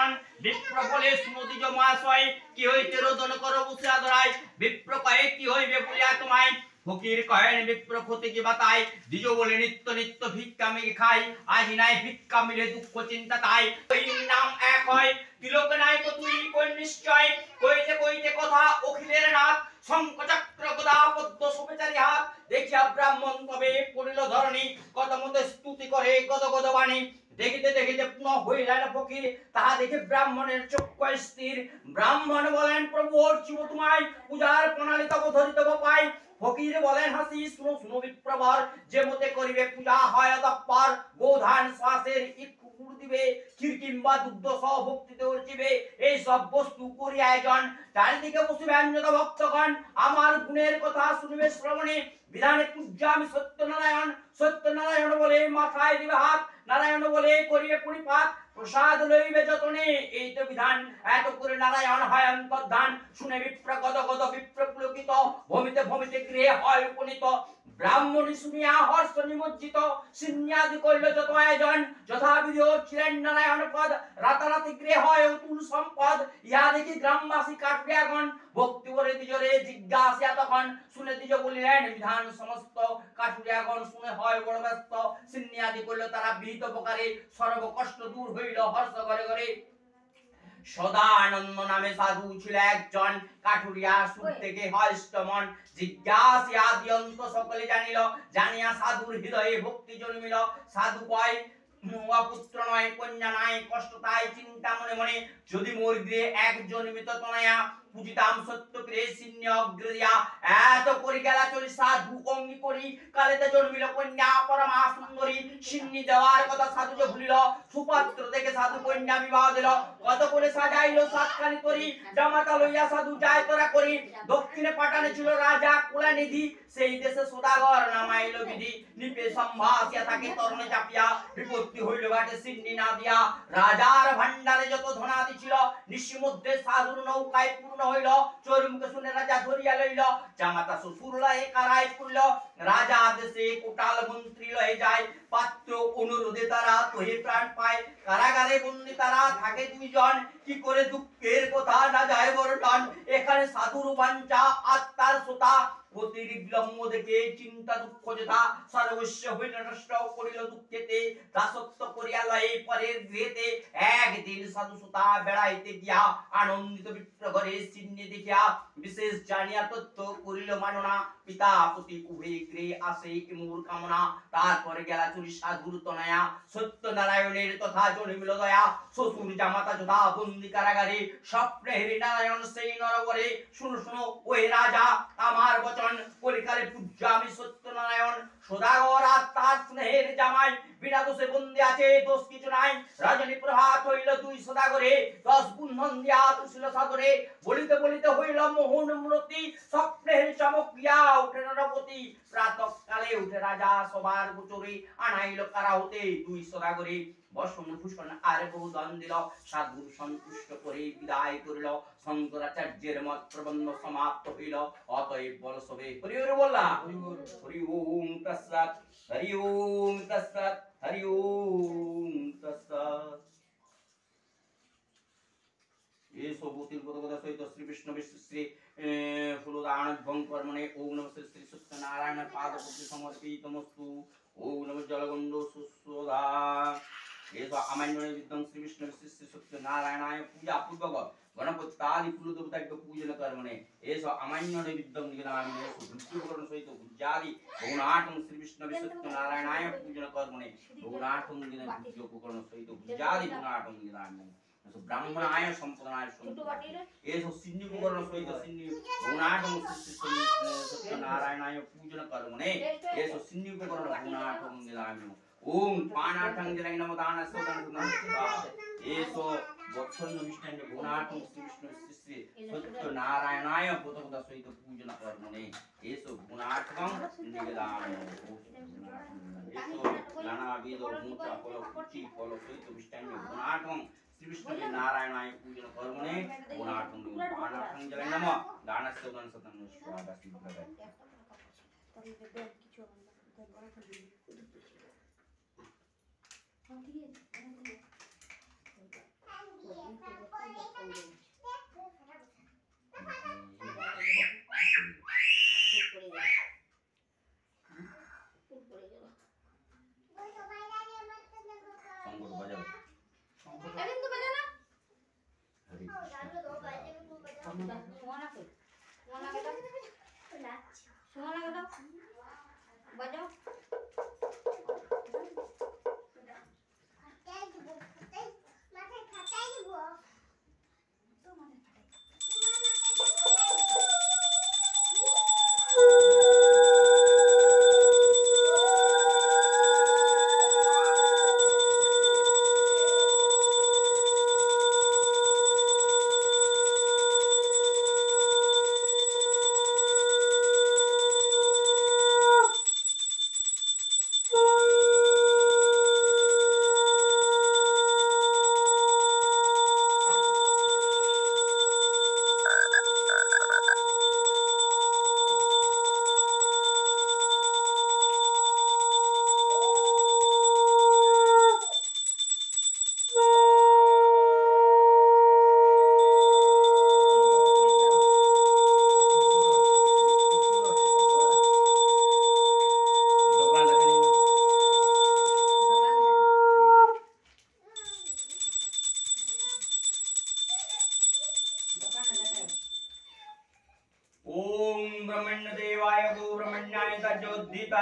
আয়োজন। বিপ্র বলে শুনো দ্বিজ মহাশয়, কি হইতে রোদন করো বসে আদরায়। বিপ্র কয়ে কি হইবে বলিয়া তোমায়, ফকির কহেন বিপ্র ক্ষতি কি বাতায়। দ্বিজ বলে নিত্য নিত্য ভিক্ষা মেঘে খাই, আজি নাই ভিক্ষা মিলে দুঃখ চিন্তা তাই। ওই নাম এক হয় তিলক নাই তো তুই কোন নিশ্চয়, কইতে কইতে কথা অখিলের নাথ। শঙ্খ চক্র গদা পদ্ম সুবেচারী হাত, দেখিয়া ব্রাহ্মণ তবে পড়িল ধরণী। কত মতে স্তুতি করে গদ গদ বাণী, দেখিতে দেখিতে পুনঃ হইলেন ফকির। তাহা দেখে ব্রাহ্মণের চক্ষু স্থির, ব্রাহ্মণ বলেন প্রভু অর্চিব তোমায়, পূজার প্রণালী তব ধরিতে পাই। ফকির বলেন হাসি শুনো শুনো বিপ্রবর, যে মতে করিবে পূজা হয় অতঃপর। গোধান শ্বাসের ইক্ষুর দিবে, ক্ষীর কিংবা দুগ্ধ সহ ভক্তিতে অর্চিবে। এই সব বস্তু করি আয়োজন, চারিদিকে বসিবেন যত ভক্তগণ। আমার গুণের কথা শুনিবে শ্রবণে, বিধানে পূজ্যামি সত্যনারায়ণ। সত্যনারায়ণ বলে মাথায় দিবে হাত, নারায়ণ বলে করিবে পরিপাত। প্রসাদ লইবে যতনে, এই তো বিধান। এত করে নারায়ণ হয় অন্তর্ধান। শুনে বিপ্র গদ গদ বিপ্র পুলকিত, ভূমিতে ভূমিতে গৃহে হয় উপনীত। ব্রাহ্মণী শুনিয়া হর্ষ নিমজ্জিত, সিন্যাদি করিল যত আয়োজন। যথাবিধি ছিলেন নারায়ণ পদ, রাতারাতি গৃহে হয় অতুল সম্পদ। ইহা দেখি গ্রামবাসী কাঠুরিয়াগণ, ভক্তি করে দ্বিজরে জিজ্ঞাসিয়া তখন। শুনে দ্বিজ বলিলেন বিধান সমস্ত, কাঠুরিয়াগণ শুনে হয় বড় ব্যস্ত। সিন্যাদি করিল তারা বিহিত প্রকারে, সর্ব কষ্ট দূর হইল হর্ষ ঘরে ঘরে। সদানন্দ নামে সাধু ছিল একজন, কাঠুরিয়া সুর থেকে হষ্ট মন। জিজ্ঞাসিয়া আদি অন্ত সকলে জানিল, জানিয়া সাধুর হৃদয়ে ভক্তি জন্মিল। সাধু কয় পুত্র নয় কন্যা নাই, কষ্ট তাই চিন্তা মনে মনে। যদি মোর গৃহে এক জন্মিত তনয়া, পূজিতাম সত্য প্রে সিন্য অগ্রয়া। এত করি গেলা চলি সাধু অঙ্গি করি, কালেতে জন্মিল কন্যা পরমা সুন্দরী। সিন্নি দেওয়ার কথা সাধু যে ভুলিল, সুপাত্র দেখে সাধু কন্যা বিবাহ দিল। কত করে সাজাইল সাতখানি তরি, জামাতা লইয়া সাধু যায় তোরা করি। দক্ষিণে পাঠানে ছিল রাজা কুলানিধি, সেই দেশে সদাগর নামাইল বিধি। নিপে সম্ভাসিয়া থাকে তরণে চাপিয়া, বিপত্তি হইল ঘাটে সিন্নি না দিয়া। রাজার ভান্ডারে যত ধনাদি ছিল, নিশি মধ্যে সাধুর নৌকায় পূর্ণ হইল। চোর মুখে শুনে রাজা ধরিয়া লইল, জামাতা শ্বশুর লয়ে কারায় পুরল। রাজা দেশে কোটাল মন্ত্রী লয়ে যায়, পাত্র অনুরোধে তারা তোহে প্রাণ পায়। কারাগারে বন্দি তারা থাকে দুইজন, কি করে দুঃখের কথা না যায় বর্ণন। এখানে সাধুর বাঞ্ছা আত্মার শ্রোতা, পতির বিলম্ব দেখে চিন্তা দুঃখ যেথা। সর্বস্ব হইল নষ্ট করিল দুঃখেতে, দাসত্ব করিয়া লয়ে পরের গৃহেতে। একদিন সাধু শ্রোতা বেড়াইতে গিয়া, আনন্দিত বিপ্র ঘরে চিহ্নে দেখিয়া। বিশেষ জানিয়া তথ্য করিল মাননা, পিতা পতি উভয়ে গৃহে আসে মোর কামনা। তারপরে গেলা চুরি সাধুর তনয়া, সত্যনারায়ণের তথা জন্মিল দয়া। শ্বশুর জামাতা যথা বন্দি কারাগারে, স্বপ্নে হেরি নারায়ণ সেই নরবরে। শুনো শুনো ওই রাজা আমার বচন, কলিকালে পূজ্য আমি সত্যনারায়ণ। সদাগর আত্মার স্নেহের জামাই, বিনা দোষে বন্দি আছে দোষ কিছু নাই। রজনী প্রভাত হইল দুই সদাগরে, 10 বন্ধন দিয়া তুছিল সাদরে। বলিতে বলিতে হইল মোহন মূর্তি, স্বপ্নের চমকিয়া উঠে নরপতি। প্রাতঃ কালে উঠে রাজা সবার গোচরে, আনাইল কারা হতে দুই সদাগরে। বসন ভূষণ আর বহু দান দিল, সাধু সন্তুষ্ট করে বিদায় করিল। শঙ্করাচার্যের মত প্রবন্ধ সমাপ্ত হইল, অতএব বল সবে হরি হরি বললা। হরি ওম তৎসৎ, হরি ওম তৎসৎ, হরি ওম তৎসৎ। ये सोबुतिर गोदगोदा सहित श्री विष्णु विष्णु श्री फुलदान भंकर्मणे ओम नमः श्री सत्यनारायण पाद पुत्र समर्पितमस्तु। ओम नमः जलगंडो सुसोदा। ये तो अमान्य विद्वान श्री विष्णु श्री सत्यनारायणाय पूजा पूर्वक गणपतादि कुलदेवता के पूजन कर्मणे। ये तो अमान्य विद्वान निगनामि सुभृत्युकरण सहित पूजादि भगवान श्री विष्णु सत्यनारायणाय पूजन कर्मणे। भगवान निगनामि सहित पूजादि भगवान निगनामि ब्राह्मणाय संपदाय ये तो सिन्नी उपकरण सहित सिन्नी भगवान सत्यनारायणाय पूजन कर्मणे। ये तो सिन्नी उपकरण भगवान निगनामि ओम पानार्थं जलैः नमो दानस्य दानस्य। ये तो वत्सल्य विष्णु भगवान श्री विष्णु श्री सत्यनारायणाय पूजन सहित पूजन कर्मणे। ये तो गुणार्थं निगनामि। ये तो नानाविध मूर्ता फल कुची फल सहित विष्णु गुणार्थं श्री विष्णु नारायणाय पूजन कर्मणे। गुणार्थं पानार्थं जलैः नमो दानस्य दानस्य स्वाहा। সোমানা কই সোমানাকে দাও সোমানাকে দাও বাজাও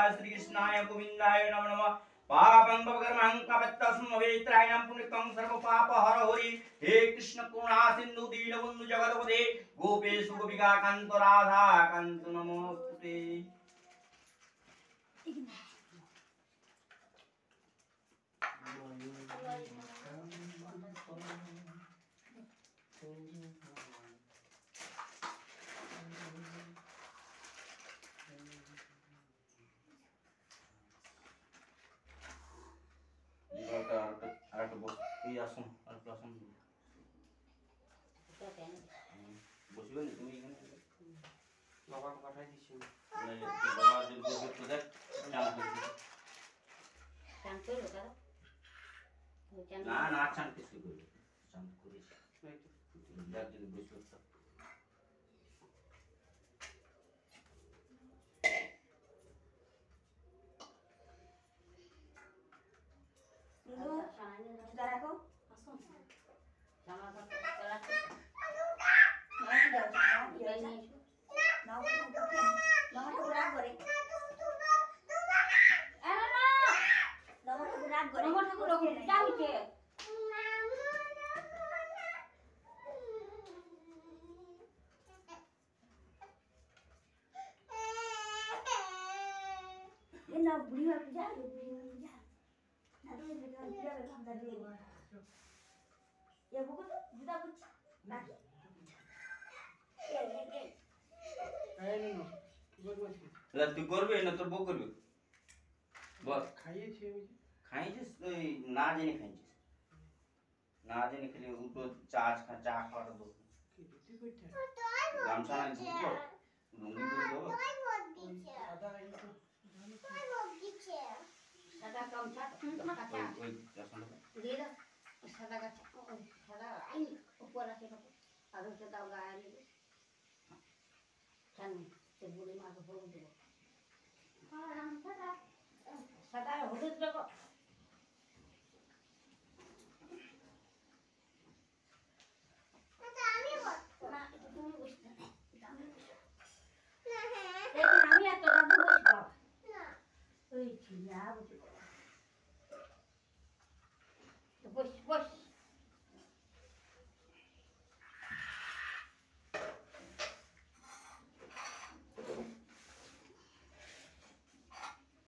श्री कृष्णाय गोविंदाय नमो नमः पापं कर्मं कपत्तस्म वेत्रायणं पुण्यकं सर्व पाप हर हरि हे कृष्ण करुणा सिंधु दीनबंधु जगतपते गोपेश गोपिका कांत राधा कांत नमोस्तुते না না চান কিছু করবে চান করিস দেখ যদি বুঝলো তো রাখো बुढ़ी बात जा ना तो ये हम दर्द ये बुको तो जुदा कुछ बाकी ला तू করবে না তোর বউ করবে বল খাইয়েছি খাইছিস তুই না জেনে খাইছিস না জেনে খেলে উল্টো চা খাওয়াটা দোষ গামছা না দিব লুঙ্গি করে দেবো सादा कम था कच्चा ওই রসনটা दे दो सादा कच्चा सादा आई ऊपर रखे तो आगे से दाव गाया ले सन से बुढ़ी मां को बोल दो हां हम सादा होते तो ना তুমি বুঝতে না আমি বুঝতে না আমি এত দাম বুঝবো না ওই চিনা বুঝবো